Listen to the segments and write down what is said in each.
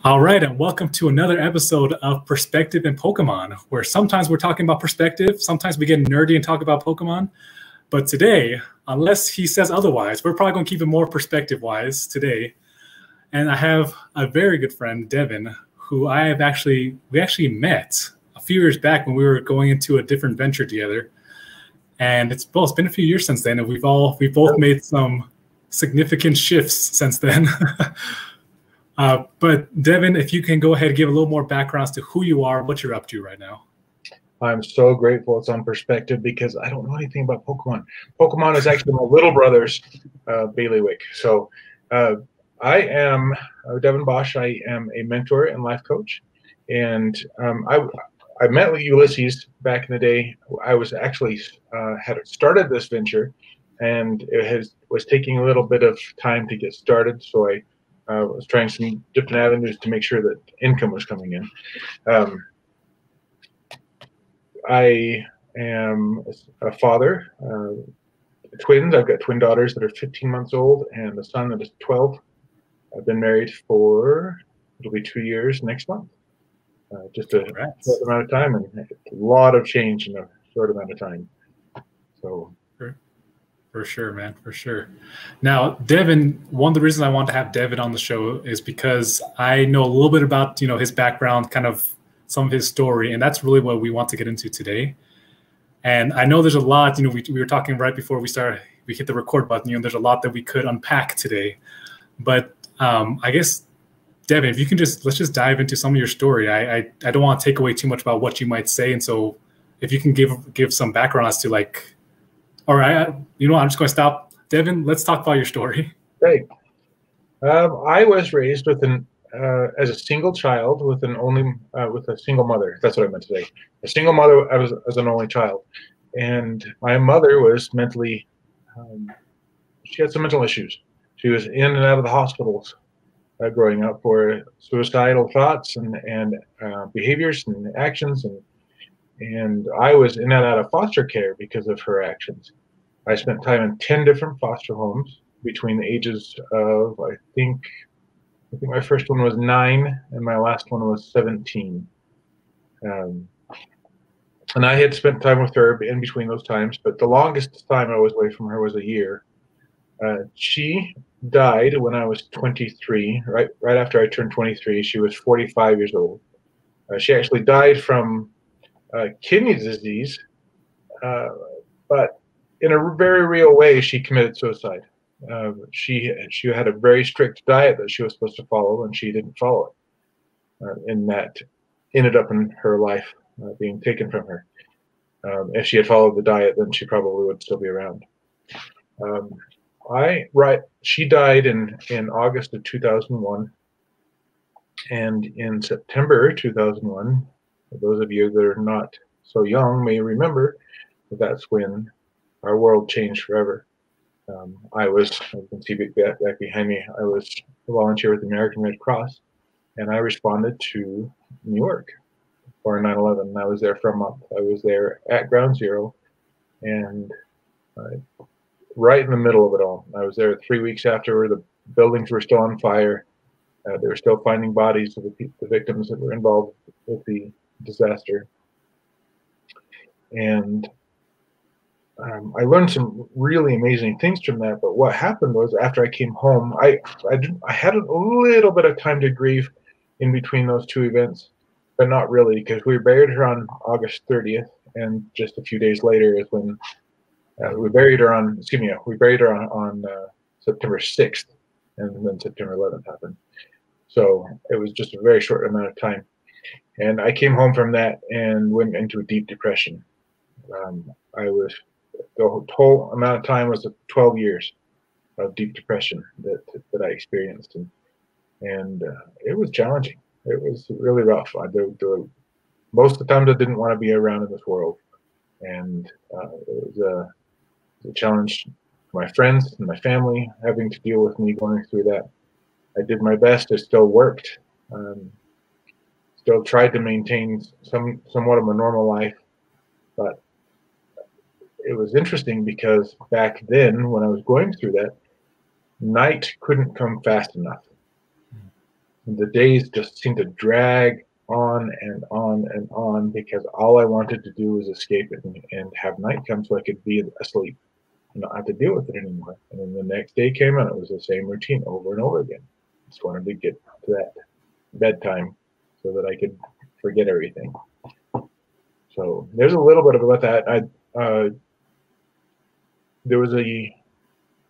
All right, and welcome to another episode of Perspective in Pokemon, where sometimes we're talking about perspective, sometimes we get nerdy and talk about Pokemon. But today, unless he says otherwise, we're probably going to keep it more perspective-wise today. And I have a very good friend, Devin, who we actually met a few years back when we were going into a different venture together. And it's been a few years since then, and we've both made some significant shifts since then. But Devin, if you can go ahead and give a little more background as to who you are, what you're up to right now. I'm so grateful it's on Perspective because I don't know anything about Pokemon. Pokemon is actually my little brother's bailiwick. So I am Devan Bosch. I am a mentor and life coach. And I met with Ulysses back in the day. I was actually had started this venture, and it was taking a little bit of time to get started. So I was trying some different avenues to make sure that income was coming in. I am a father, twins. I've got twin daughters that are 15 months old and a son that is 12. I've been married it'll be 2 years next month. Just a short amount of time, and a lot of change in a short amount of time. So. For sure, man, for sure. Now, Devin, one of the reasons I want to have Devin on the show is because I know a little bit about, his background, kind of some of his story, and that's really what we want to get into today. And I know there's a lot, we were talking right before we hit the record button, there's a lot that we could unpack today. But I guess, Devin, if you can let's just dive into some of your story. I don't want to take away too much about what you might say. And so if you can give some background as to all right, I'm just going to stop. Devin, let's talk about your story. Great. I was raised as a single child with a single mother. That's what I meant to say. A single mother as an only child. And my mother was mentally, she had some mental issues. She was in and out of the hospitals growing up for suicidal thoughts and behaviors and actions. And I was in and out of foster care because of her actions. I spent time in 10 different foster homes between the ages of, I think my first one was 9 and my last one was 17. And I had spent time with her in between those times, but the longest time I was away from her was a year. She died when I was 23, right after I turned 23. She was 45 years old. She actually died from kidney disease, but in a very real way, she committed suicide. She had a very strict diet that she was supposed to follow, and she didn't follow it. And that ended up in her life being taken from her. If she had followed the diet, then she probably would still be around. She died in August of 2001, and in September 2001, those of you that are not so young may remember that's when our world changed forever. As you can see back behind me, I was a volunteer with the American Red Cross, and I responded to New York for 9/11. I was there for a month. I was there at Ground Zero, and right in the middle of it all. I was there 3 weeks after the buildings were still on fire. They were still finding bodies of the victims that were involved with the disaster. And I learned some really amazing things from that. But what happened was, after I came home, I had a little bit of time to grieve in between those two events, but not really, because we buried her on August 30th, and just a few days later is when we buried her on September 6th, and then September 11th happened. So it was just a very short amount of time. And I came home from that and went into a deep depression. The whole amount of time was 12 years of deep depression that I experienced. And it was challenging. It was really rough. Most of the times I didn't want to be around in this world. And it was a challenge for my friends and my family having to deal with me going through that. I did my best. I still worked. Still tried to maintain somewhat of a normal life. But it was interesting because back then, when I was going through that, night couldn't come fast enough. the days just seemed to drag on and on and on because all I wanted to do was escape it and have night come so I could be asleep and not have to deal with it anymore. And then the next day came and it was the same routine over and over again. Just wanted to get to that bedtime so that I could forget everything. So there's a little bit about that. There was a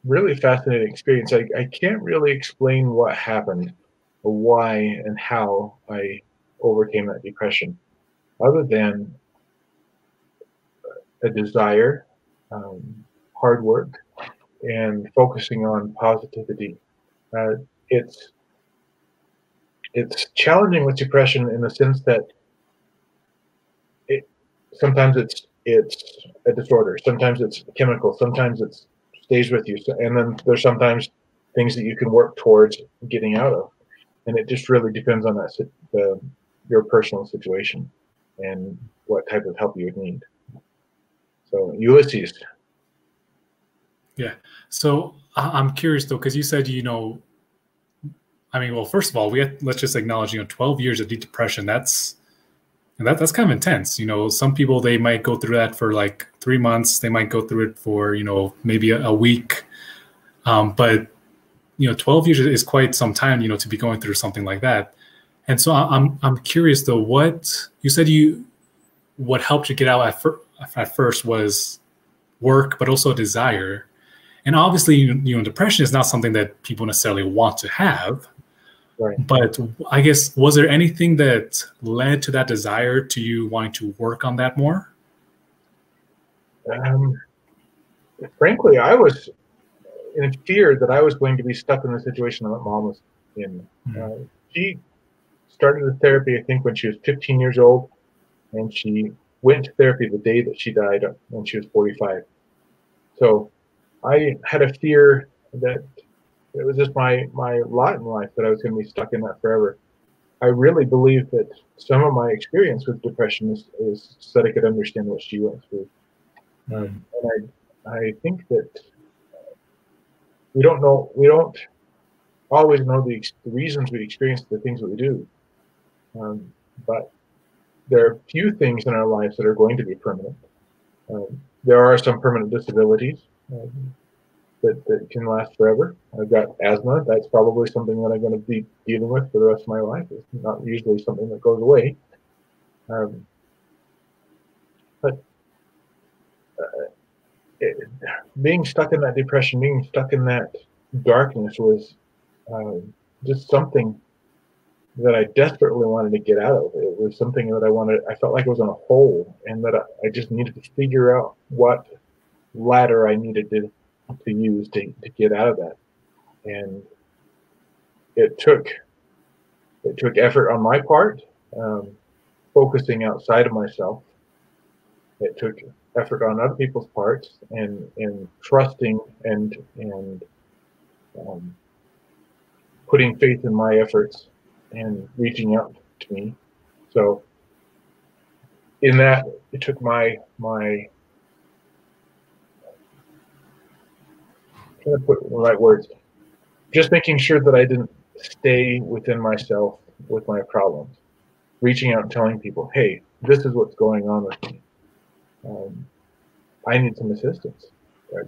really fascinating experience. I can't really explain what happened or why and how I overcame that depression, other than a desire, hard work, and focusing on positivity. It's challenging with depression in the sense that sometimes it's a disorder, sometimes it's chemical, sometimes it stays with you, and then there's sometimes things that you can work towards getting out of, and it just really depends on your personal situation and what type of help you would need. So Ulysses. Yeah. So I'm curious though, because you said, well, first of all, let's just acknowledge, 12 years of deep depression. That's kind of intense. Some people, they might go through that for like 3 months. They might go through it for, maybe a week. But 12 years is quite some time, to be going through something like that. And so I'm curious though, what helped you get out at first was work, but also a desire. And obviously, depression is not something that people necessarily want to have. Right. But I guess, was there anything that led to that desire to you wanting to work on that more? Frankly, I was in fear that I was going to be stuck in the situation that Mom was in. Mm-hmm. She started the therapy, I think, when she was 15 years old, and she went to therapy the day that she died when she was 45. So I had a fear that it was just my lot in life that I was going to be stuck in that forever. I really believe that some of my experience with depression is so that I could understand what she went through. And I think that we don't always know the reasons we experience the things that we do. But there are few things in our lives that are going to be permanent. There are some permanent disabilities that can last forever. I've got asthma. That's probably something that I'm going to be dealing with for the rest of my life. It's not usually something that goes away. Being stuck in that depression, being stuck in that darkness was just something that I desperately wanted to get out of. It was something that I felt like I was in a hole, and that I just needed to figure out what ladder I needed to use to get out of that. And it took effort on my part, focusing outside of myself. It took effort on other people's parts, and trusting and putting faith in my efforts and reaching out to me. So in that, it took my trying to put the right words, just making sure that I didn't stay within myself with my problems, reaching out and telling people, hey, this is what's going on with me. I need some assistance.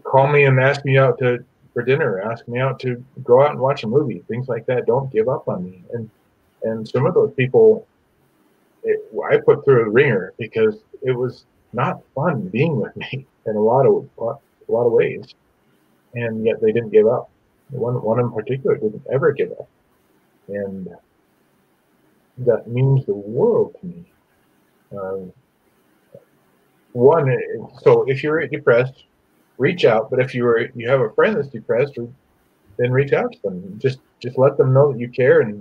Call me and ask me out for dinner, ask me out to go out and watch a movie, things like that. Don't give up on me. And some of those people, I put through a ringer because it was not fun being with me in a lot of ways, and yet they didn't give up. One in particular didn't ever give up, and that means the world to me. So if you're depressed, reach out. But if you have a friend that's depressed, then reach out to them. Just let them know that you care, and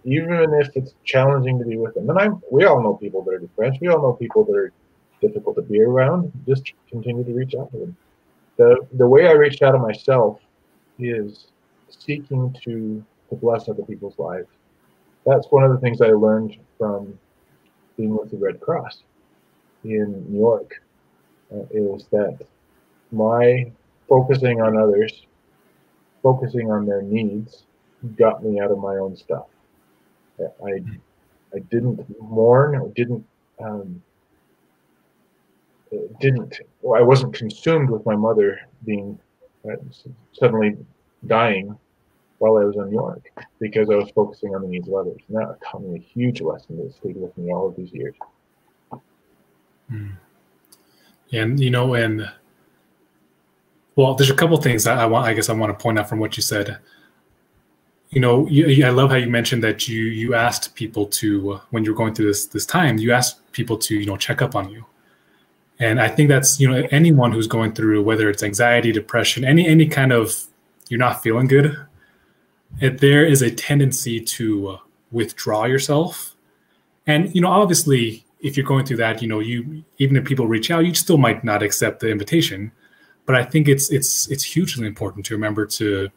even if it's challenging to be with them. And we all know people that are depressed. We all know people that are difficult to be around. Just continue to reach out to them. The way I reached out to myself is seeking to bless other people's lives. That's one of the things I learned from being with the Red Cross in New York, is that my focusing on others, focusing on their needs, got me out of my own stuff. I didn't mourn, or I wasn't consumed with my mother being suddenly dying while I was in New York, because I was focusing on the needs of others. And that taught me a huge lesson that stayed with me all of these years. And, you know, and well, there's a couple of things that I guess I want to point out from what you said. You know, I love how you mentioned that you asked people to, when you're going through this time, you asked people to, you know, check up on you. And I think that's, you know, anyone who's going through, whether it's anxiety, depression, any kind of, you're not feeling good, there is a tendency to withdraw yourself. And, you know, obviously, if you're going through that, you know, even if people reach out, you still might not accept the invitation. But I think it's hugely important to remember to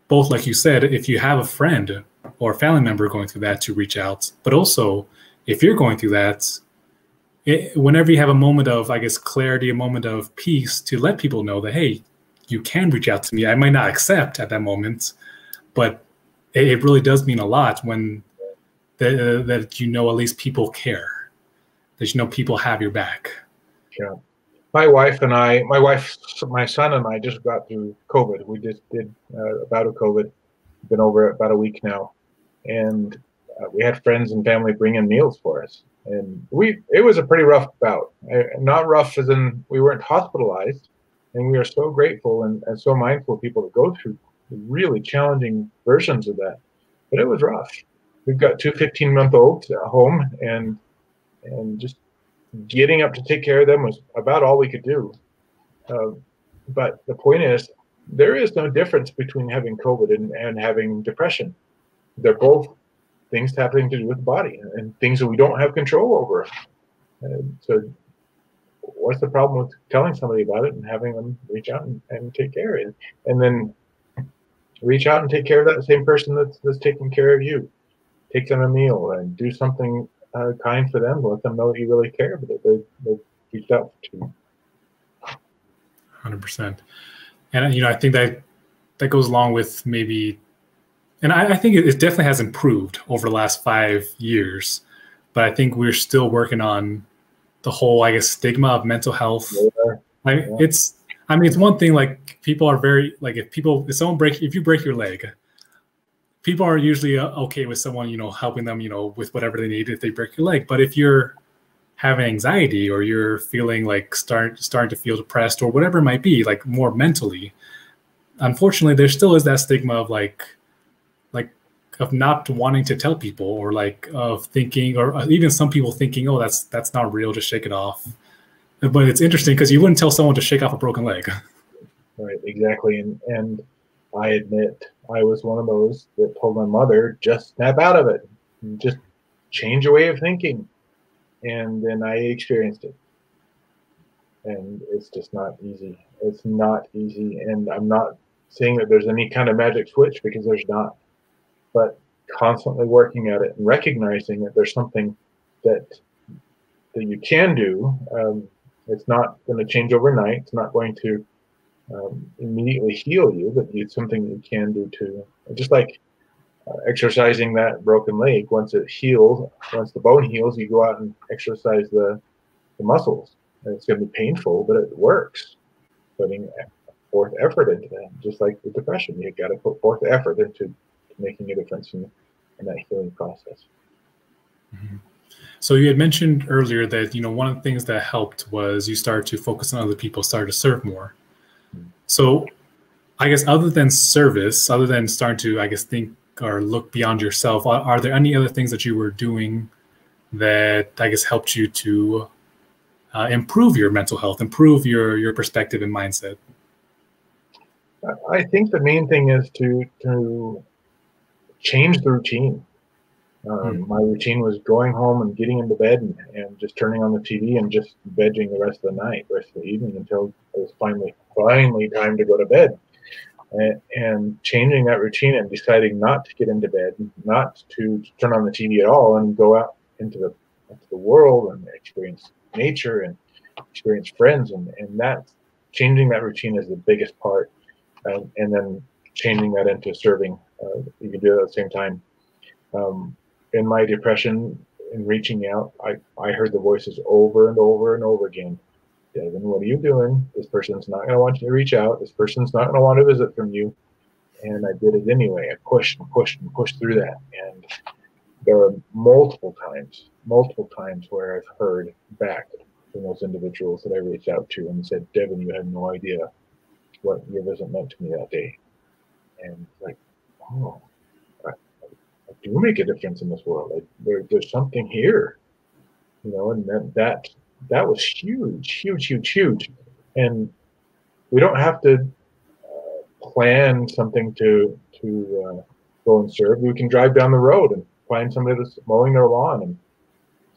both, like you said, if you have a friend or a family member going through that, to reach out. But also, if you're going through that, whenever you have a moment of, I guess, clarity, a moment of peace, to let people know that, hey, you can reach out to me. I might not accept at that moment, but it really does mean a lot when that you know at least people care, that you know people have your back. Yeah. My son and I just got through COVID. We just did a bout of COVID. Been over about a week now, and we had friends and family bring in meals for us. And it was a pretty rough bout. Not rough as in we weren't hospitalized, and we are so grateful and so mindful of people that go through really challenging versions of that. But it was rough. We've got two 15-month-olds at home, and just getting up to take care of them was about all we could do. But the point is, there is no difference between having COVID and having depression. They're both things having to do with the body and things that we don't have control over. So what's the problem with telling somebody about it and having them reach out and take care of it? And then reach out and take care of that same person that's taking care of you. Take them a meal and do something kind for them. Let them know that you really care, but they've reached out to you. 100%. And, you know, I think that goes along with maybe, and I think it definitely has improved over the last 5 years, but I think we're still working on the whole, I guess, stigma of mental health. It's one thing, like, people are very, like, if you break your leg, people are usually okay with someone, you know, helping them, you know, with whatever they need if they break your leg. But if you're having anxiety, or you're feeling like starting to feel depressed, or whatever it might be, like more mentally, unfortunately, there still is that stigma of of not wanting to tell people, or like of thinking, or even some people thinking, oh, that's not real, just shake it off. But it's interesting because you wouldn't tell someone to shake off a broken leg. Right, exactly. And I admit I was one of those that told my mother, just snap out of it, just change your way of thinking. And then I experienced it. And it's just not easy. It's not easy. And I'm not saying that there's any kind of magic switch, because there's not. But constantly working at it and recognizing that there's something that you can do. It's not going to change overnight. It's not going to immediately heal you, but it's something you can do too. Just like exercising that broken leg, once it heals, once the bone heals, you go out and exercise the muscles. And it's going to be painful, but it works. Putting forth effort into that, just like with depression, you got to put forth effort into making a difference in that healing process. Mm-hmm. So you had mentioned earlier that, you know, one of the things that helped was you started to focus on other people, started to serve more. So I guess other than service, other than starting to, I guess, think or look beyond yourself, are there any other things that you were doing that, I guess, helped you to improve your mental health, improve your perspective and mindset? I think the main thing is to change the routine. My routine was going home and getting into bed and just turning on the TV and just vegging the rest of the night, rest of the evening, until it was finally time to go to bed. And changing that routine and deciding not to get into bed, not to turn on the TV at all, and go out into the world and experience nature and experience friends. And that changing that routine is the biggest part. And then changing that into serving. You can do it at the same time. In my depression, in reaching out, I heard the voices over and over and over again. Devin, what are you doing? This person's not going to want you to reach out. This person's not going to want to visit from you. And I did it anyway. I pushed and pushed and pushed through that. And there were multiple times where I've heard back from those individuals that I reached out to and said, Devin, you have no idea what your visit meant to me that day. And like, oh, I do make a difference in this world. There's something here, you know, and that was huge. And we don't have to plan something to go and serve. We can drive down the road and find somebody that's mowing their lawn and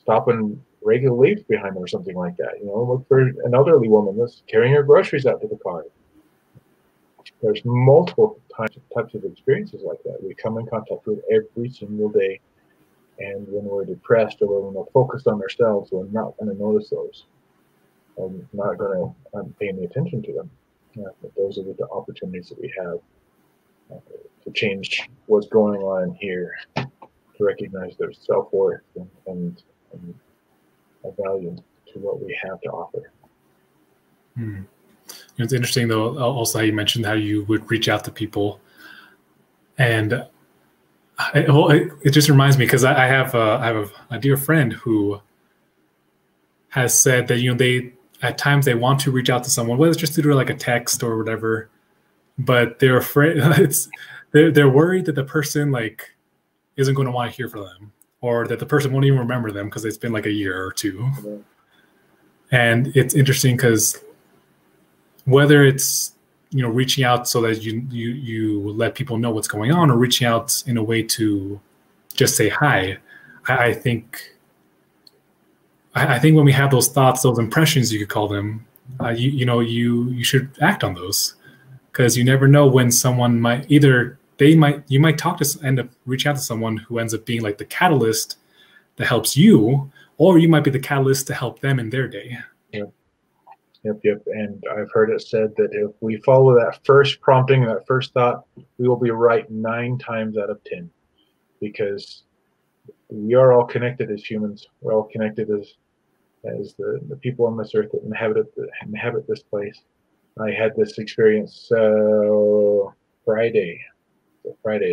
stop and rake a leaf behind them or something like that. You know, look for an elderly woman that's carrying her groceries out to the car. There's multiple types of experiences like that we come in contact with every single day. And when we're depressed or when we're focused on ourselves, we're not going to notice those. I'm not going to pay any attention to them. But those are the opportunities that we have to change what's going on in here, to recognize their self-worth and a value to what we have to offer. It's interesting, though, also how you mentioned how you would reach out to people. And it just reminds me, because I have a dear friend who has said that, you know, they at times they want to reach out to someone, whether it's just through like a text or whatever, but they're afraid they're worried that the person like isn't going to want to hear from them, or that the person won't even remember them because it's been like a year or two. And it's interesting because whether it's, you know, reaching out so that you let people know what's going on, or reaching out in a way to just say hi, I think when we have those thoughts, those impressions, you could call them, you should act on those, because you never know when someone might you might end up reaching out to someone who ends up being like the catalyst that helps you, or you might be the catalyst to help them in their day. Yep. And I've heard it said that if we follow that first prompting, that first thought, we will be right 9 times out of 10, because we are all connected as humans. We're all connected as the people on this earth that inhabit this place. I had this experience Friday,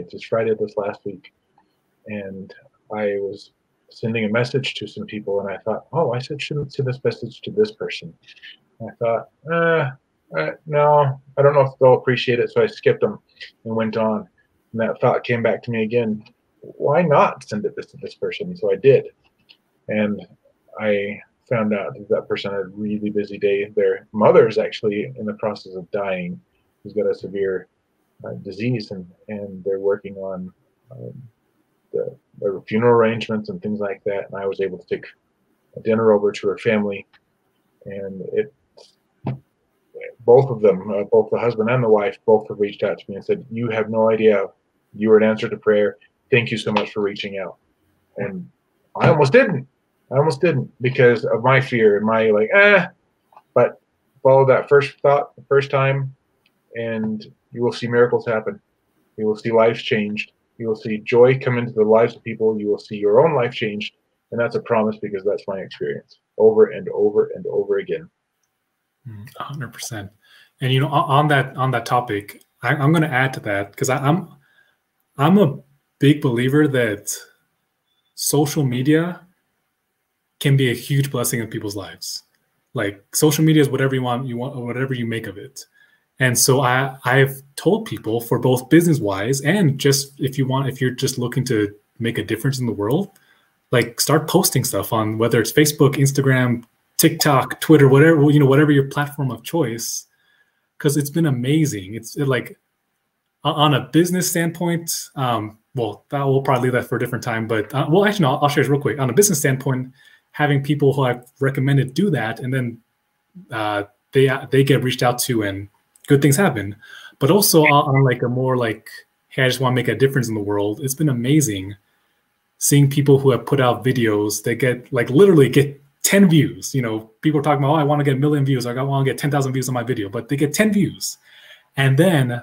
just Friday this last week, and I was sending a message to some people, and I thought, oh, I shouldn't send this message to this person. And I thought, no, I don't know if they'll appreciate it, so I skipped them and went on. And that thought came back to me again. Why not send it to this person? So I did, and I found out that person had a really busy day. Their mother is actually in the process of dying. She's got a severe disease, and they're working on their funeral arrangements and things like that. And I was able to take a dinner over to her family, and both of them, both the husband and the wife, both have reached out to me and said, "You have no idea. You were an answer to prayer. Thank you so much for reaching out." And I almost didn't because of my fear and my but follow that first thought the first time, and you will see miracles happen. You will see lives changed. You will see joy come into the lives of people. You will see your own life changed. And that's a promise, because that's my experience over and over and over again. 100%. And, you know, on that topic, I'm going to add to that, because I'm a big believer that social media can be a huge blessing in people's lives. Like, social media is whatever you want, whatever you make of it. And so I've told people, for both business-wise and just if you're just looking to make a difference in the world, like, start posting stuff on, whether it's Facebook, Instagram, TikTok, Twitter, whatever your platform of choice, because it's been amazing. It's like, on a business standpoint, well, we'll probably leave that for a different time, but actually, no, I'll share this real quick. On a business standpoint, having people who I've recommended do that, and then they get reached out to and good things happen. But also on like a more like, hey, I just want to make a difference in the world, it's been amazing seeing people who have put out videos that get literally get 10 views. You know, people are talking about, oh, I want to get 1 million views. I want to get 10,000 views on my video, but they get 10 views. And then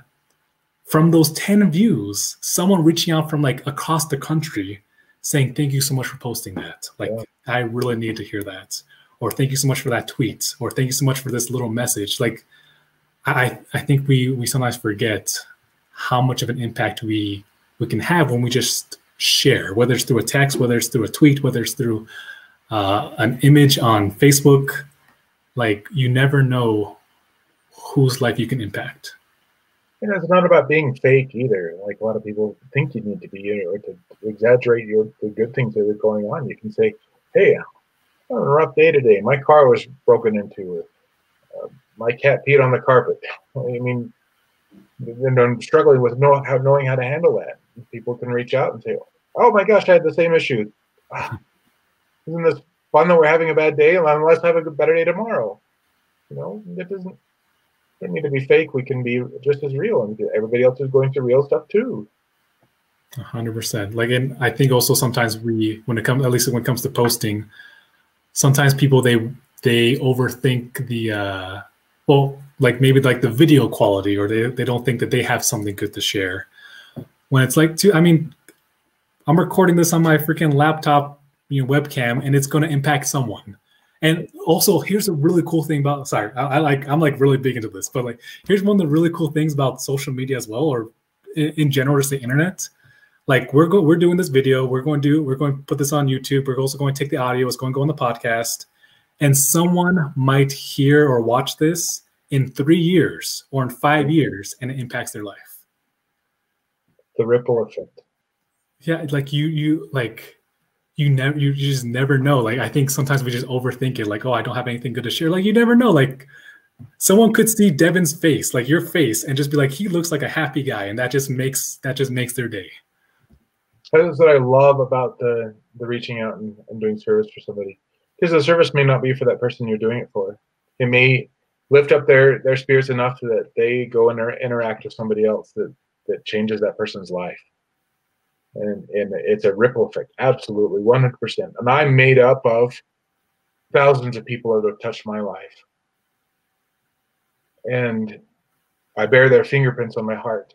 from those 10 views, someone reaching out from like across the country saying, thank you so much for posting that. Like, yeah. I really need to hear that. Or thank you so much for that tweet. Or thank you so much for this little message. Like, I think we sometimes forget how much of an impact we can have when we just share, whether it's through a text, whether it's through a tweet, whether it's through an image on Facebook. Like, you never know whose life you can impact. And it's not about being fake either. Like a lot of people think you need to be, or to exaggerate the good things that are going on. You can say, hey, I'm on a rough day today. My car was broken into. My cat peed on the carpet. I mean, and I'm struggling with knowing how to handle that. People can reach out and say, oh my gosh, I had the same issue. Isn't this fun that we're having a bad day? Let's have a better day tomorrow. You know, it doesn't need to be fake. We can be just as real, and everybody else is going through real stuff too. 100%. Like, and I think also sometimes when it comes to posting, sometimes people they overthink the like maybe like the video quality, or they don't think that they have something good to share. When it's like, I mean, I'm recording this on my freaking laptop, webcam, and it's going to impact someone. And also, here's a really cool thing about, sorry, I'm like really big into this, but like, here's one of the really cool things about social media as well, or in general, just the internet. Like, we're doing this video, we're going to put this on YouTube. We're also going to take the audio, it's going to go on the podcast, and someone might hear or watch this in 3 years or in 5 years, and it impacts their life. The ripple effect. Yeah, like you just never know. Like, I think sometimes we just overthink it. Like, oh, I don't have anything good to share. Like, you never know. Like, someone could see Devan's face, like your face, and just be like, he looks like a happy guy, and that just makes their day. That's what I love about the reaching out and doing service for somebody. Because the service may not be for that person you're doing it for. It may lift up their spirits enough that they go and interact with somebody else that changes that person's life. And it's a ripple effect, absolutely, 100%. And I'm made up of thousands of people that have touched my life. And I bear their fingerprints on my heart.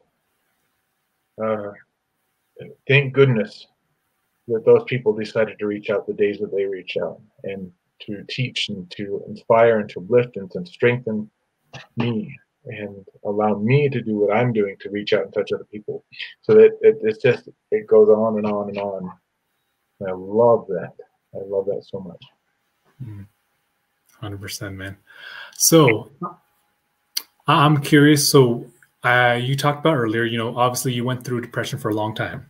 Thank goodness that those people decided to reach out the days that they reached out, and to teach and to inspire and to lift and to strengthen me, and allow me to do what I'm doing to reach out and touch other people. So that it goes on and on and on. And I love that. I love that so much. 100%, man. So I'm curious. So you talked about earlier, obviously you went through depression for a long time.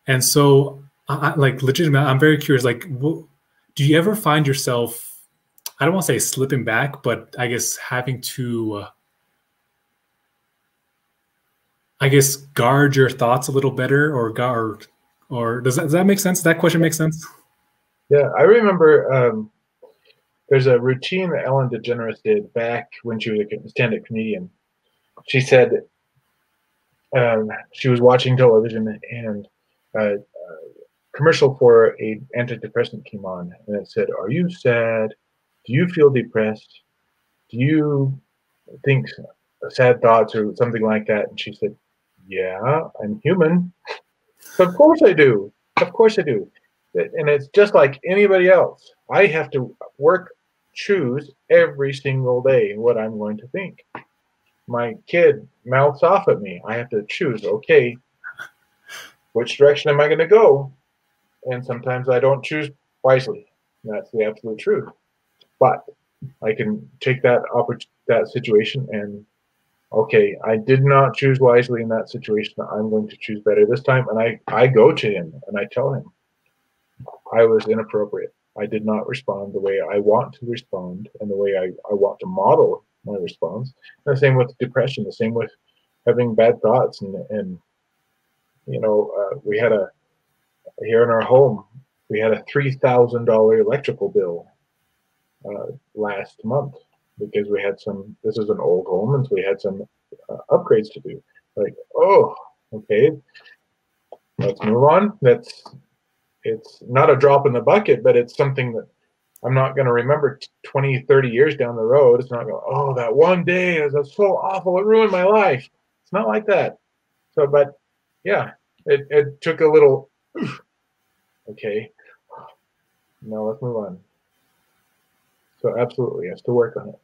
And so like legitimately, I'm very curious, like, do you ever find yourself, I don't want to say slipping back, but I guess having to, guard your thoughts a little better, or does that make sense? Does that question make sense? Yeah, I remember there's a routine that Ellen DeGeneres did back when she was a stand-up comedian. She said she was watching television, and a commercial for an antidepressant came on, and it said, "Are you sad? Do you feel depressed? Do you think sad thoughts," or something like that? And she said, "Yeah, I'm human. Of course I do. Of course I do." And it's just like anybody else. I have to choose every single day what I'm going to think. My kid mouths off at me. I have to choose, okay, which direction am I going to go? And sometimes I don't choose wisely. That's the absolute truth. But I can take that situation and, okay, I did not choose wisely in that situation. I'm going to choose better this time. And I go to him and I tell him, I was inappropriate. I did not respond the way I want to respond and the way I want to model my response. And the same with depression, the same with having bad thoughts. And we had here in our home, we had a $3,000 electrical bill last month because we had this is an old home, and so we had some upgrades to do. Like, oh, okay, let's move on. It's not a drop in the bucket, but it's something that I'm not going to remember 20, 30 years down the road. It's not going, oh, that one day it was so awful, it ruined my life. It's not like that. So, but yeah, it took a little, okay, now let's move on. So absolutely, I still work on it.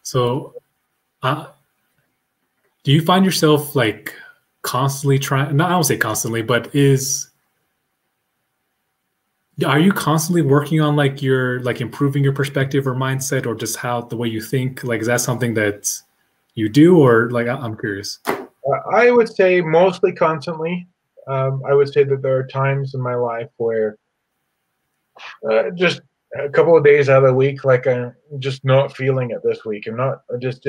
So, do you find yourself like constantly trying? No, I don't say constantly, but are you constantly working on like your like improving your perspective or mindset or just how the way you think? Like, is that something that you do, or like I'm curious? I would say mostly constantly. I would say that there are times in my life where just a couple of days out of the week, like I'm just not feeling it this week. I'm not just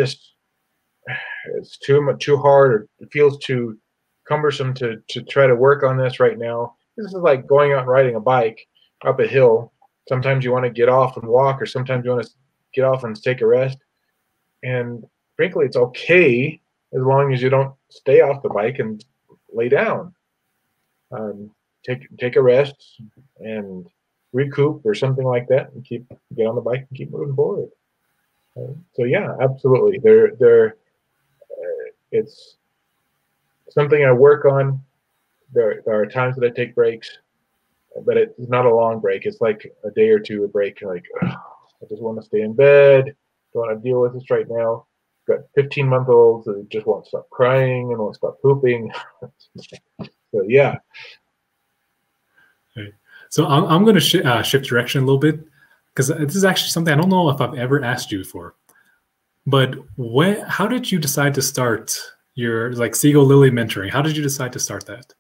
it's too hard, or it feels too cumbersome to try to work on this right now. This is like going out and riding a bike up a hill. Sometimes you want to get off and walk, or sometimes you want to get off and take a rest. And frankly, it's okay as long as you don't stay off the bike and lay down. Take a rest and recoup or something like that, and get on the bike and keep moving forward. So yeah, absolutely. It's something I work on. There are times that I take breaks, but it's not a long break. It's like a day or two of break. Like, I just want to stay in bed. Don't want to deal with this right now. Got 15-month-olds that just won't stop crying and won't stop pooping. So yeah. Okay. So I'm going to shift direction a little bit, because this is actually something I don't know if I've ever asked you before. But how did you decide to start your like Seagull Lily mentoring? How did you decide to start that?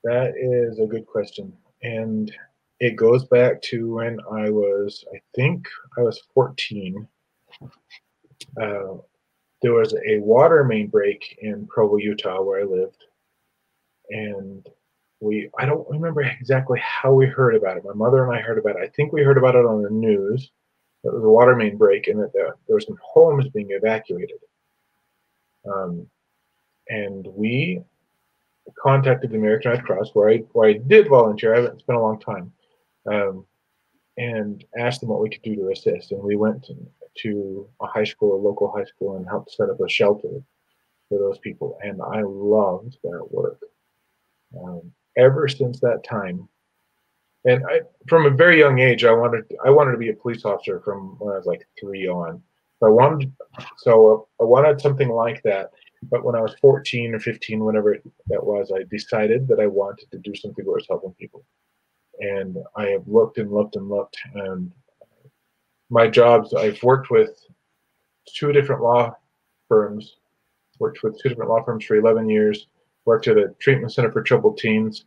That is a good question. And it goes back to when I think I was 14. There was a water main break in Provo, Utah, where I lived. And I don't remember exactly how we heard about it. My mother and I heard about it. I think we heard about it on the news. It was a water main break, and that there were some homes being evacuated. And we contacted the American Red Cross, where I did volunteer. It's been a long time, and asked them what we could do to assist. And we went to a local high school, and helped set up a shelter for those people. And I loved that work. Ever since that time, and from a very young age, I wanted to be a police officer from when I was like 3 on. So I wanted something like that. But when I was 14 or 15, whenever that was, I decided that I wanted to do something where I was helping people. And I have looked and looked and looked, and my jobs, I've worked with 2 different law firms, for 11 years, worked at a treatment center for troubled teens.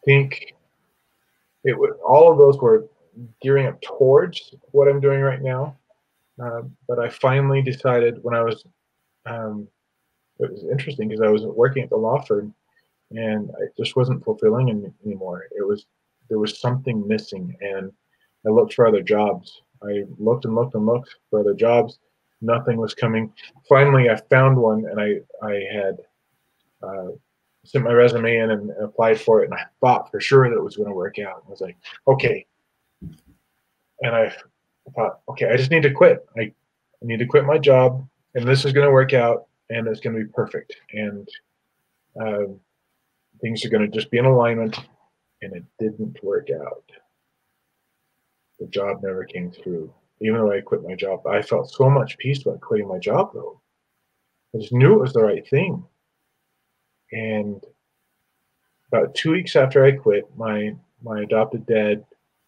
Think all of those were gearing up towards what I'm doing right now. But I finally decided when I was, it was interesting because I was working at the law firm, and it just wasn't fulfilling anymore. There was something missing, and I looked for other jobs. I looked and looked and looked for other jobs. Nothing was coming. Finally, I found one, and I had sent my resume in and applied for it, and I thought for sure that it was going to work out. I was like, okay. And I thought, okay, I just need to quit. I need to quit my job, and this is going to work out, and it's going to be perfect. And things are going to just be in alignment, and it didn't work out. The job never came through. Even though I quit my job, I felt so much peace about quitting my job, though. I just knew it was the right thing. And about 2 weeks after I quit, my adopted dad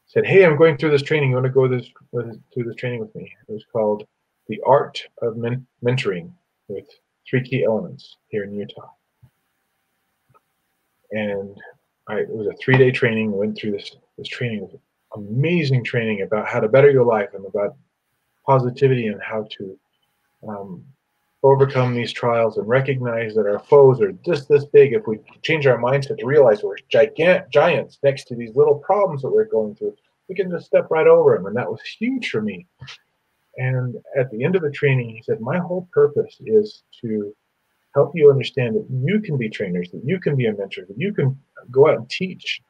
said, "Hey, I'm going through this training. You want to go through this training with me?" It was called The Art of Mentoring, with 3 key elements here in Utah. And it was a 3-day training. Went through this training. It was amazing training about how to better your life, and about positivity, and how to overcome these trials, and recognize that our foes are just this big. If we change our mindset to realize we're giants next to these little problems that we're going through, we can just step right over them. And that was huge for me. And at the end of the training, he said, "My whole purpose is to help you understand that you can be trainers, that you can be a mentor, that you can go out and teach."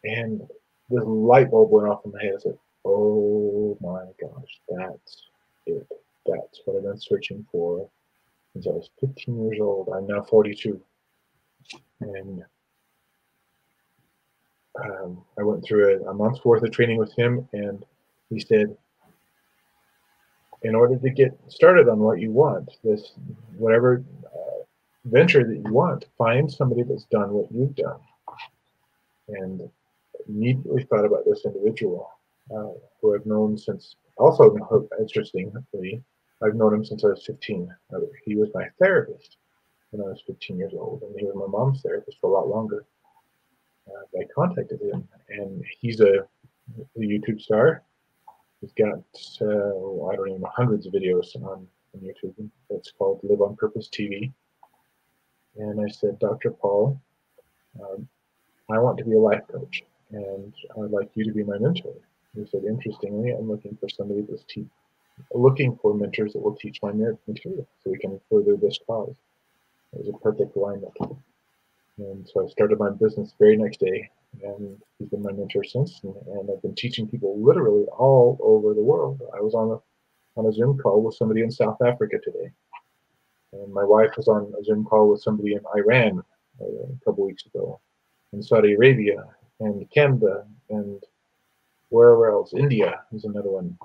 And this light bulb went off in my head. I said, oh my gosh, that's it. That's what I've been searching for since I was 15 years old. I'm now 42. And I went through a month's worth of training with him, and he said, in order to get started on what you want, this whatever venture that you want, find somebody that's done what you've done. And immediately thought about this individual who I've known since, also interestingly, I've known him since I was 15. He was my therapist when I was 15 years old, and he was my mom's therapist for a lot longer. I contacted him, and he's a YouTube star. He's got, I don't even know, hundreds of videos on YouTube. It's called Live on Purpose TV. And I said, Dr. Paul, I want to be a life coach, and I'd like you to be my mentor. He said, interestingly, I'm looking for somebody that's looking for mentors that will teach my material so we can further this cause. It was a perfect alignment. And so I started my business the very next day, and he's been my mentor since, and I've been teaching people literally all over the world. I was on a Zoom call with somebody in South Africa today, and my wife was on a Zoom call with somebody in Iran a couple weeks ago, in Saudi Arabia, and Canada, and wherever else. India is another one.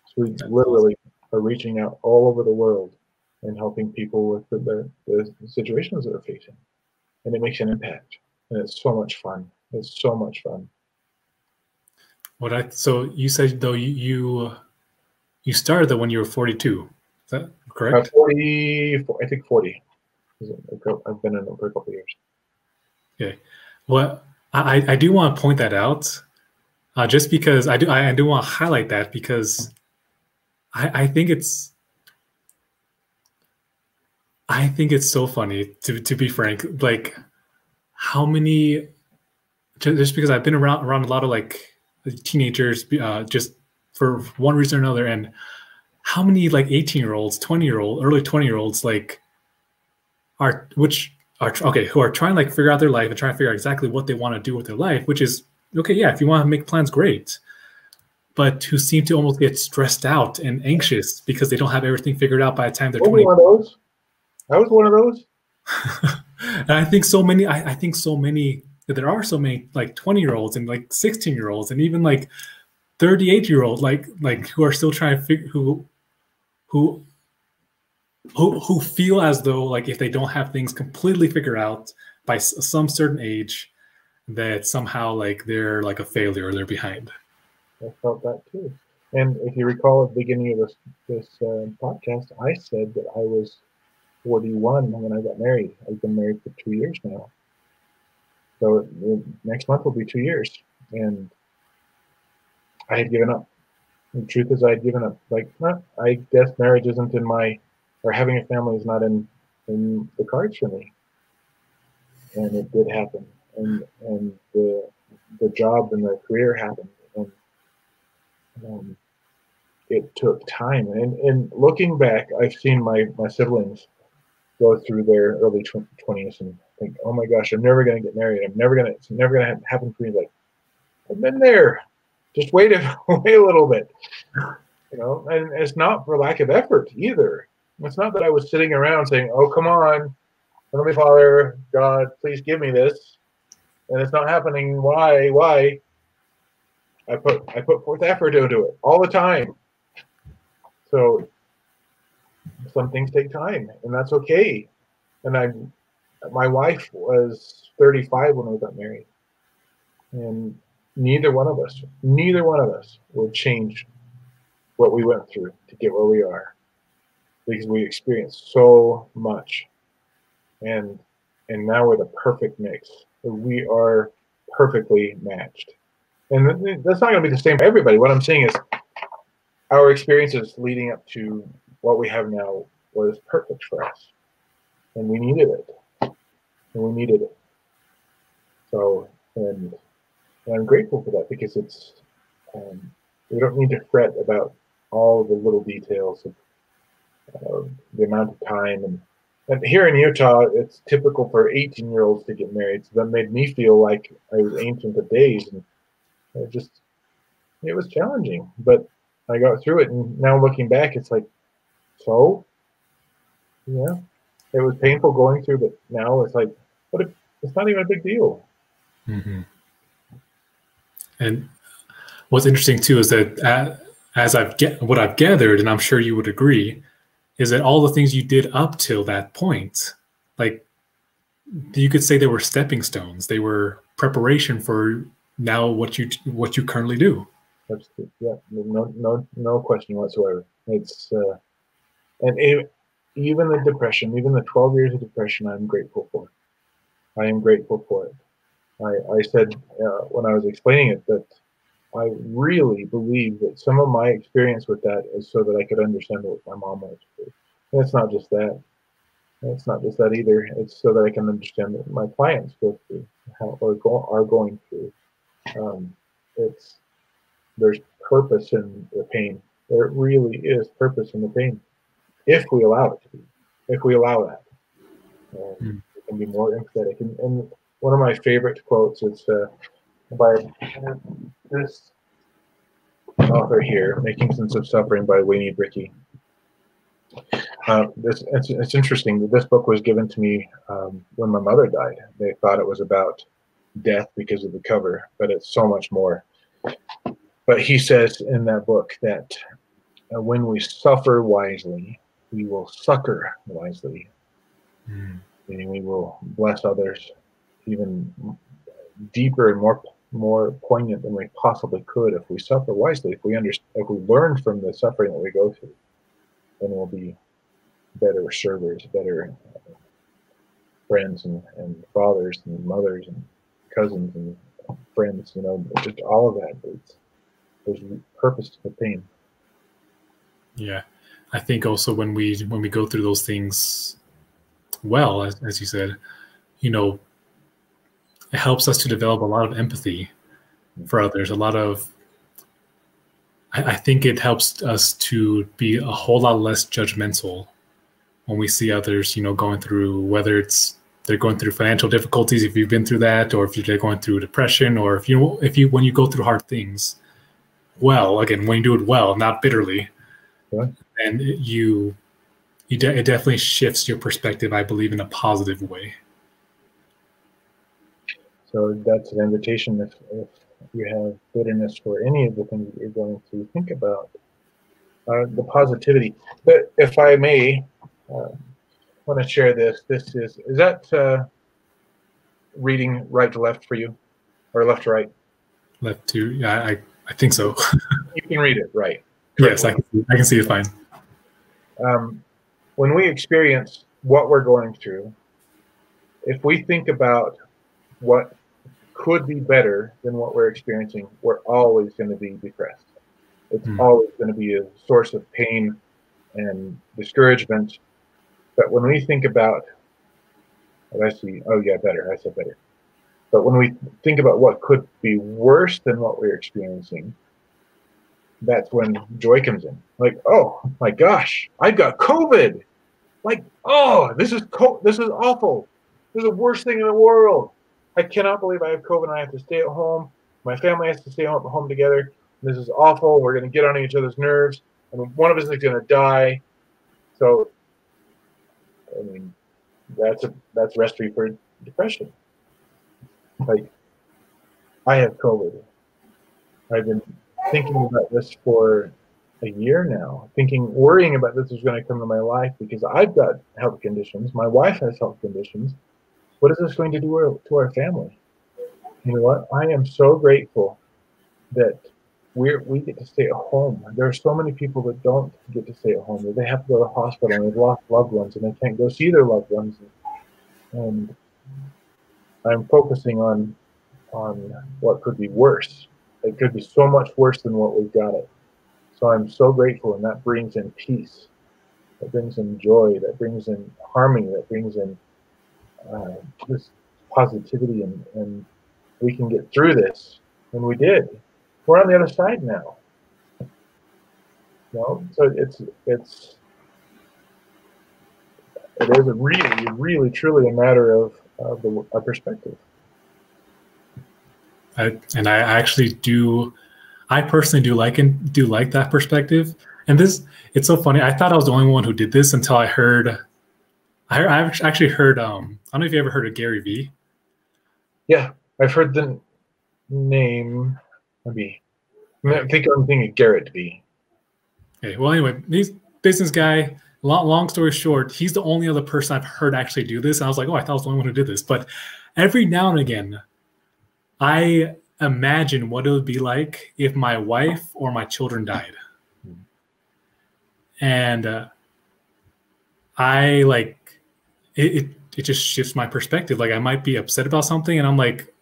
So we literally are reaching out all over the world and helping people with the situations that they're facing. And it makes an impact, and it's so much fun. It's so much fun. So you said though you started that when you were 42. Is that correct? 40, I think 40. I've been in it for a couple of years. Okay. Well, I do want to point that out, just because I do want to highlight that, because I think it's so funny, to be frank. Like, how many, just because I've been around a lot of like teenagers, just for one reason or another, and how many like 18-year-olds, 20-year-old, early 20-year-olds like who are trying to like figure out their life and trying to figure out exactly what they want to do with their life, which is okay, yeah, if you want to make plans, great. But who seem to almost get stressed out and anxious because they don't have everything figured out by the time they're 20. One of those. I was one of those. And I think so many, there are so many like 20-year-olds and like 16-year-olds and even like 38-year-olds like who are still trying to figure, who feel as though like if they don't have things completely figured out by some certain age, that somehow like they're like a failure or they're behind. I felt that too. And if you recall at the beginning of this podcast, I said that I was 41 when I got married. I've been married for 2 years now. So next month will be 2 years. And I had given up. The truth is I had given up. Like, I guess marriage isn't in or having a family is not in the cards for me. And it did happen. And the job and the career happened. And it took time. And looking back, I've seen my siblings go through their early 20s and think, oh my gosh, I'm never going to get married. It's never going to happen for me. Like, I've been there. Just wait a little bit. You know, and it's not for lack of effort either. It's not that I was sitting around saying, oh, come on, Heavenly Father, God, please give me this. And it's not happening. Why? I put forth effort into it all the time. So some things take time, and that's okay. And my wife was 35 when we got married, and neither one of us would change what we went through to get where we are, because we experienced so much, and now we're the perfect mix. We are perfectly matched, and that's not going to be the same for everybody. What I'm saying is, our experiences leading up to what we have now was perfect for us, and we needed it. So, and I'm grateful for that, because it's we don't need to fret about all the little details of the amount of time. And here in Utah, it's typical for 18-year-olds to get married. So that made me feel like I was ancient of days, and It was challenging, but I got through it. And now looking back, it's like, so, yeah, it was painful going through, but now it's like, it's not even a big deal. Mm-hmm. And what's interesting too is that as what I've gathered, and I'm sure you would agree, is that all the things you did up till that point, like you could say they were stepping stones. They were preparation for now what you currently do. Absolutely. Yeah, no question whatsoever. It's and even the depression, even the 12 years of depression, I'm grateful for. I am grateful for it. I said when I was explaining it that I really believe that some of my experience with that is so that I could understand what my mom went through. And it's not just that. It's not just that either. It's so that I can understand what my clients go through, are going through. It's there's purpose in the pain. There really is purpose in the pain, if we allow it to be. If we allow that, we can be more empathetic. And one of my favorite quotes is by this author here, "Making Sense of Suffering" by Wayne Bricky. It's interesting that this book was given to me when my mother died. They thought it was about death because of the cover, but it's so much more. But he says in that book that when we suffer wisely, we will succor wisely, meaning we will bless others even deeper and more poignant than we possibly could if we suffer wisely. If we learn from the suffering that we go through, then we'll be better servers, better friends and fathers and mothers and cousins and friends. Just all of that. There's purpose to the pain. Yeah, I think also when we go through those things, well, as you said, it helps us to develop a lot of empathy for others. I think it helps us to be a whole lot less judgmental when we see others, going through, whether they're going through financial difficulties, if you've been through that, or if they're going through depression, or when you go through hard things. Well, again, when you do it well, not bitterly, and it definitely shifts your perspective, I believe, in a positive way. So that's an invitation. If you have bitterness for any of the things that you're going to think about, the positivity. But if I may, want to share this. This is that reading right to left for you, or left to right? Left to, yeah, I think so. You can read it right. Yes, I can see it fine. When we experience what we're going through, if we think about what could be better than what we're experiencing, we're always going to be depressed. It's always going to be a source of pain and discouragement. But when we think about, I said better. But when we think about what could be worse than what we're experiencing, that's when joy comes in. Like, oh my gosh, I've got COVID. Like, oh, this is awful. This is the worst thing in the world. I cannot believe I have COVID and I have to stay at home. My family has to stay at home together. This is awful. We're going to get on each other's nerves. One of us is going to die. So, I mean, that's recipe for depression. Like, I have COVID. I've been thinking about this for a year now, worrying about this is going to come to my life because I've got health conditions. My wife has health conditions. What is this going to do to our family? You know what? I am so grateful that we get to stay at home. There are so many people that don't get to stay at home. That they have to go to the hospital and they've lost loved ones and they can't go see their loved ones. And I'm focusing on what could be worse. It could be so much worse than what we've got it. So I'm so grateful, and that brings in peace. That brings in joy. That brings in harmony. That brings in this positivity, and we can get through this. And we did. We're on the other side now. So it is a really, truly a matter of a perspective. I actually do. I personally do like that perspective. And this, it's so funny. I thought I was the only one who did this until I've actually heard, I don't know if you ever heard of Gary Vee. Yeah, I've heard the name. Maybe I think I'm thinking Garrett V. Okay, well, anyway, he's business guy. Long story short, he's the only other person I've heard actually do this. And I was like, oh, I thought I was the only one who did this. But every now and again, I imagine what it would be like if my wife or my children died. And I like it just shifts my perspective. Like I might be upset about something and I'm like,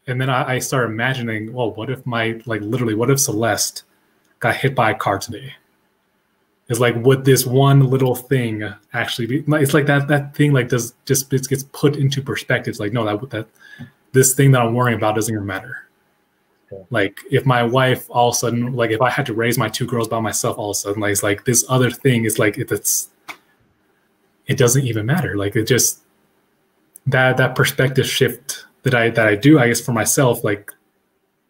and then I start imagining, well, what if what if Celeste got hit by a car today? It's like, would this one little thing actually be? It's like that thing like it gets put into perspective. It's like, no, that this thing that I'm worrying about doesn't even matter. Okay. Like if my wife all of a sudden, like if I had to raise my two girls by myself, all of a sudden, like it's like this other thing is like it doesn't even matter. Like it just that perspective shift that I do, I guess for myself, like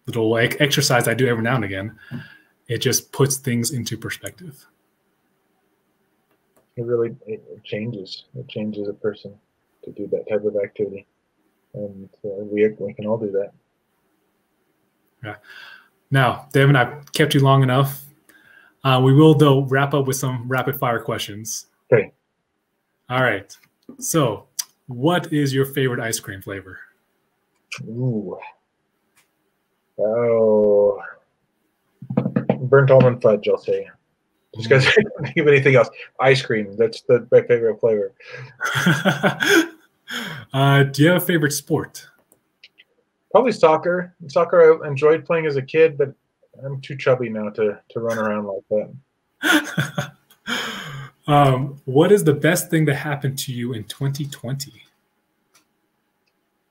little like exercise I do every now and again, it just puts things into perspective. It changes a person to do that type of activity, and we can all do that. Yeah. Now, Devin, I've kept you long enough. We will though wrap up with some rapid fire questions. Okay. All right. So, what is your favorite ice cream flavor? Ooh. Oh, burnt almond fudge, I'll say. Just because I don't think of anything else. Ice cream, that's my favorite flavor. Do you have a favorite sport? Probably soccer. Soccer I enjoyed playing as a kid, but I'm too chubby now to run around like that. What is the best thing that happened to you in 2020?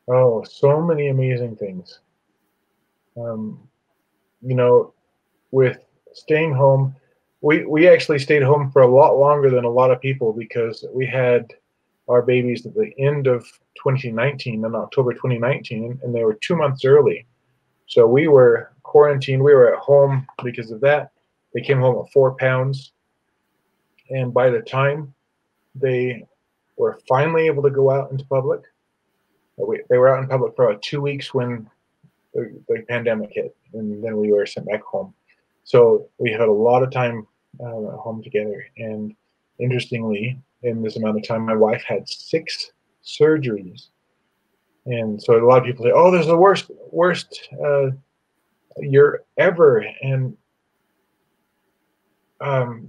Oh, so many amazing things. With staying home, we actually stayed home for a lot longer than a lot of people because we had our babies at the end of 2019, in October 2019, and they were 2 months early. So we were quarantined. We were at home because of that. They came home at 4 pounds. And by the time they were finally able to go out into public, they were out in public for about 2 weeks when the pandemic hit, and then we were sent back home. So we had a lot of time at home together. And interestingly, in this amount of time, my wife had 6 surgeries. And so a lot of people say, oh, this is the worst year ever. And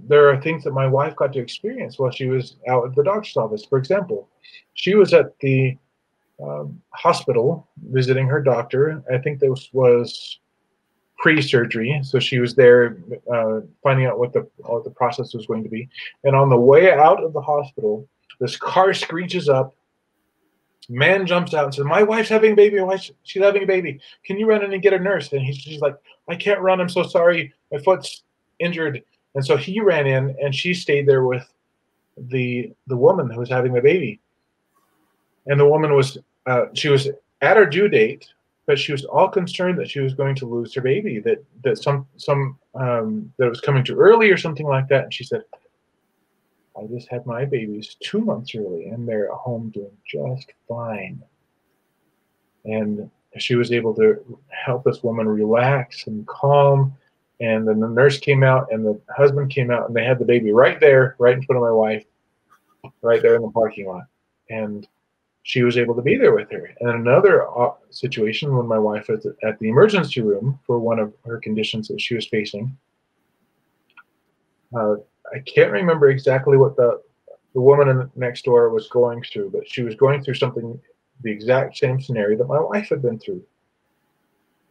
there are things that my wife got to experience while she was out at the doctor's office. For example, she was at the hospital visiting her doctor. I think this was pre-surgery, so she was there finding out what the process was going to be. And on the way out of the hospital, this car screeches up. Man jumps out and says, "My wife's having a baby. She's having a baby. Can you run in and get a nurse?" And she's like, "I can't run. I'm so sorry. My foot's injured." And so he ran in, and she stayed there with the woman who was having the baby. And the woman was she was at her due date, but she was all concerned that she was going to lose her baby, that it was coming too early or something like that. And she said, "I just had my babies 2 months early, and they're at home doing just fine." And she was able to help this woman relax and calm. And then the nurse came out, and the husband came out, and they had the baby right there, right in front of my wife, right there in the parking lot. And she was able to be there with her. And another situation when my wife was at the emergency room for one of her conditions that she was facing, I can't remember exactly what the woman next door was going through, but she was going through something, the exact same scenario that my wife had been through.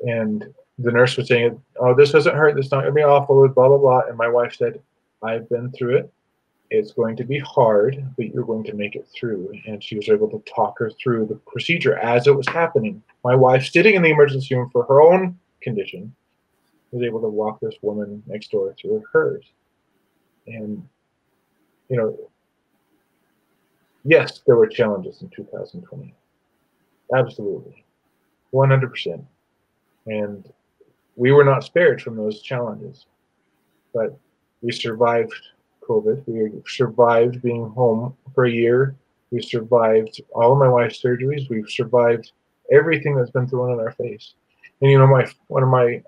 And the nurse was saying, "Oh, this doesn't hurt. This is not going to be awful, blah, blah, blah." And my wife said, "I've been through it. It's going to be hard, but you're going to make it through." And she was able to talk her through the procedure as it was happening. My wife, sitting in the emergency room for her own condition, was able to walk this woman next door through hers. And, yes, there were challenges in 2020. Absolutely. 100%. And we were not spared from those challenges, but we survived COVID. We survived being home for a year. We survived all of my wife's surgeries. We've survived everything that's been thrown in our face. And you know, one of my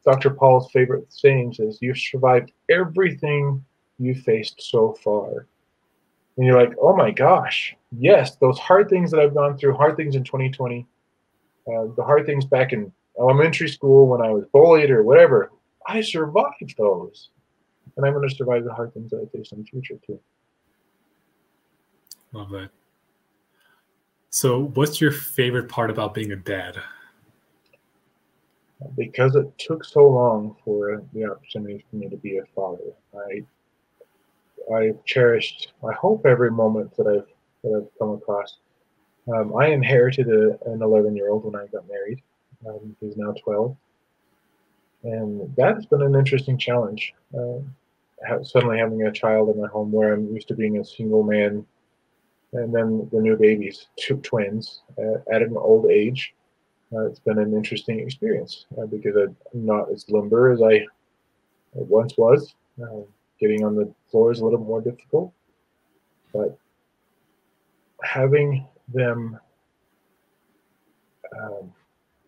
Dr. Paul's favorite sayings is, "You've survived everything you faced so far." And you're like, oh my gosh, yes, those hard things that I've gone through, hard things in 2020, the hard things back in elementary school when I was bullied or whatever, I survived those. And I'm going to survive the hard things that I face in the future too. Love that. So what's your favorite part about being a dad? Because it took so long for the opportunity for me to be a father, I've cherished, I hope, every moment that I've come across. I inherited an 11-year-old when I got married. He's now 12, and that's been an interesting challenge. Suddenly having a child in my home where I'm used to being a single man, and then the new babies, two twins, at an old age. It's been an interesting experience because I'm not as limber as I once was. Getting on the floor is a little more difficult, but having them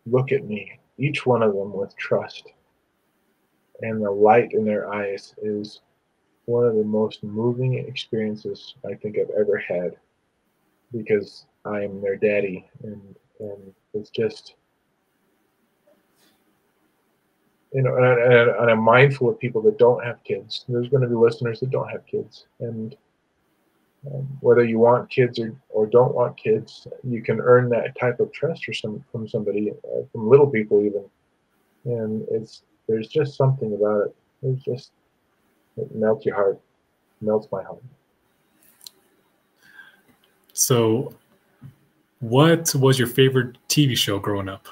look at me, each one of them with trust, and the light in their eyes is one of the most moving experiences I think I've ever had, because I'm their daddy, and it's just, you know, and I'm mindful of people that don't have kids. There's going to be listeners that don't have kids, and whether you want kids or don't want kids, you can earn that type of trust from somebody, from little people even, and there's just something about it. It melts your heart, melts my heart. So, what was your favorite TV show growing up?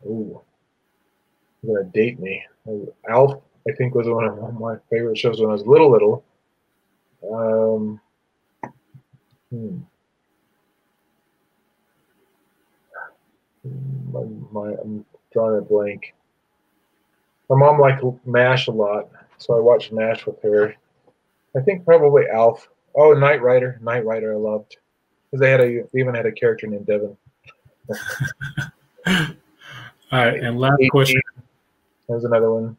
Ooh, you're gonna date me. Alf, I think, was one of my favorite shows when I was little. I'm drawing a blank. My mom liked MASH a lot, so I watched MASH with her. I think probably Alf. Oh, Knight Rider. Knight Rider I loved, because they even had a character named Devon. All right, and last question. There's another one.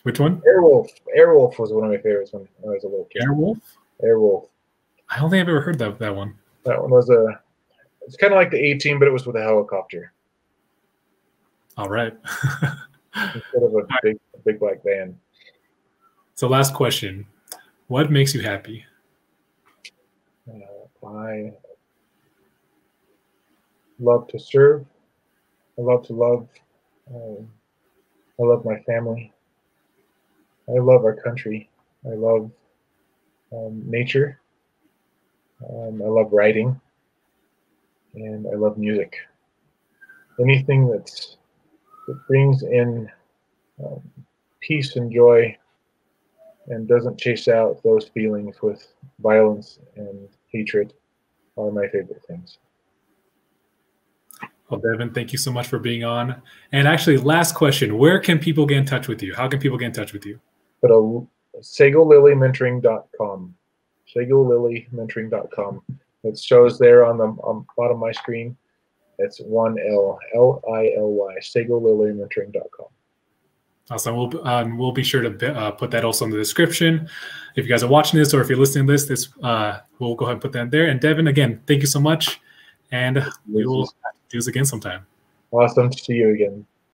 Which one? Airwolf. Airwolf was one of my favorites when I was a little kid. Airwolf? Airwolf. I don't think I've ever heard that one. That one was it's kind of like the A-Team, but it was with a helicopter. All right. Instead of a big black van. So last question. What makes you happy? I love to serve. I love to love. I love my family. I love our country. I love nature. I love writing. And I love music. Anything that brings in peace and joy and doesn't chase out those feelings with violence and hatred are my favorite things. Well, Devin, thank you so much for being on. And actually, last question, where can people get in touch with you? How can people get in touch with you? But SagoLilyMentoring.com. SagoLilyMentoring.com. It shows there on the bottom of my screen. It's 1L, Lily, SagoLilyMentoring.com. Awesome. We'll be sure to put that also in the description. If you guys are watching this or if you're listening to this, we'll go ahead and put that there. And Devin, again, thank you so much. And we will do this again sometime. Awesome to see you again.